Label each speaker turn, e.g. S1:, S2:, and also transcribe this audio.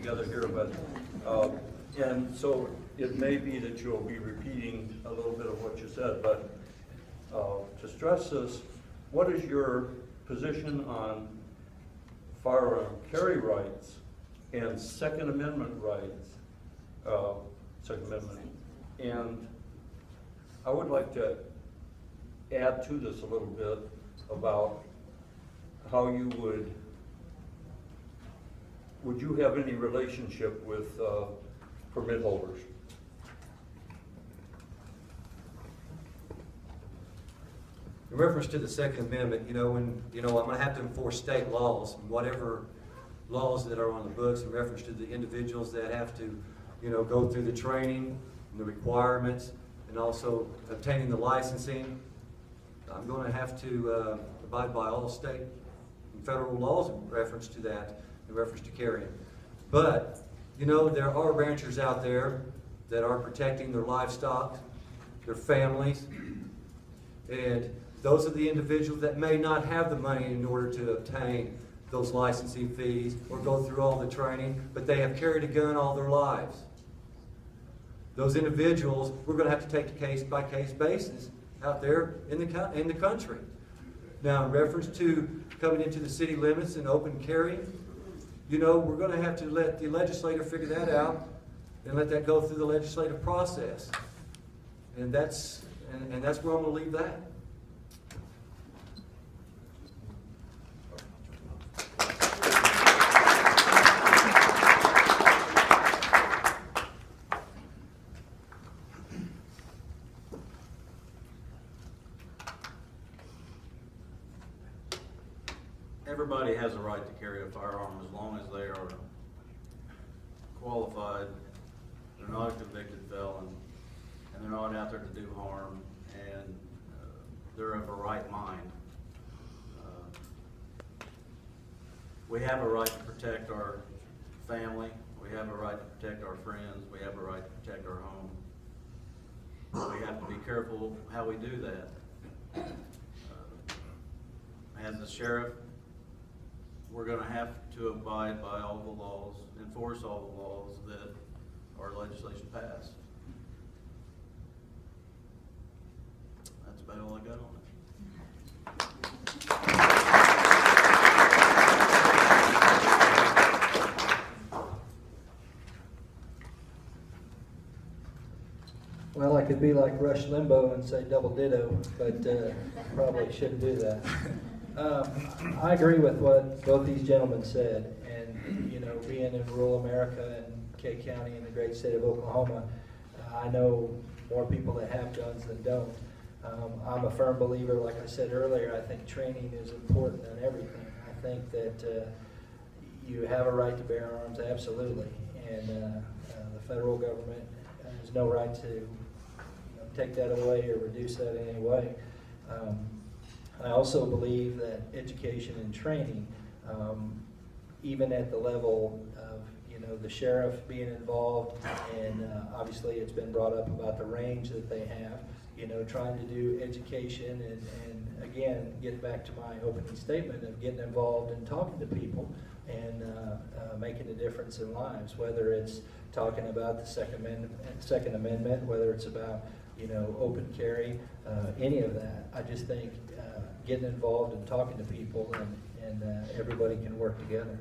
S1: together here, but, and so it may be that you'll be repeating a little bit of what you said, but to stress this, what is your position on firearm carry rights and Second Amendment rights? Second Amendment. And I would like to add to this a little bit about how you would you have any relationship with permit holders?
S2: In reference to the Second Amendment, I'm going to have to enforce state laws, whatever laws that are on the books in reference to the individuals that have to, go through the training and the requirements, and also obtaining the licensing. I'm going to have to abide by all state and federal laws in reference to that, in reference to carrying. But, there are ranchers out there that are protecting their livestock, their families, and those are the individuals that may not have the money in order to obtain those licensing fees or go through all the training, but they have carried a gun all their lives. Those individuals, we're going to have to take a case-by-case basis out there in the country. Now, in reference to coming into the city limits and open carry, we're going to have to let the legislator figure that out and let that go through the legislative process. And that's where I'm going to leave that.
S3: Everybody has a right to carry a firearm as long as they are qualified, they're not a convicted felon, and they're not out there to do harm, and they're of a right mind. We have a right to protect our family, we have a right to protect our friends, we have a right to protect our home. We have to be careful how we do that. As the sheriff, we're going to have to abide by all the laws, enforce all the laws that our legislation passed. That's about all I got on it.
S4: Well, I could be like Rush Limbaugh and say double ditto, but probably shouldn't do that. I agree with what both these gentlemen said, and being in rural America and Kay County in the great state of Oklahoma, I know more people that have guns than don't. I'm a firm believer, like I said earlier, I think training is important in everything. I think that you have a right to bear arms, absolutely, and the federal government has no right to take that away or reduce that in any way. I also believe that education and training, even at the level of the sheriff being involved, and obviously it's been brought up about the range that they have, trying to do education and again, getting back to my opening statement of getting involved and talking to people and making a difference in lives, whether it's talking about the Second Amendment, whether it's about open carry, any of that. I just think getting involved and talking to people and everybody can work together.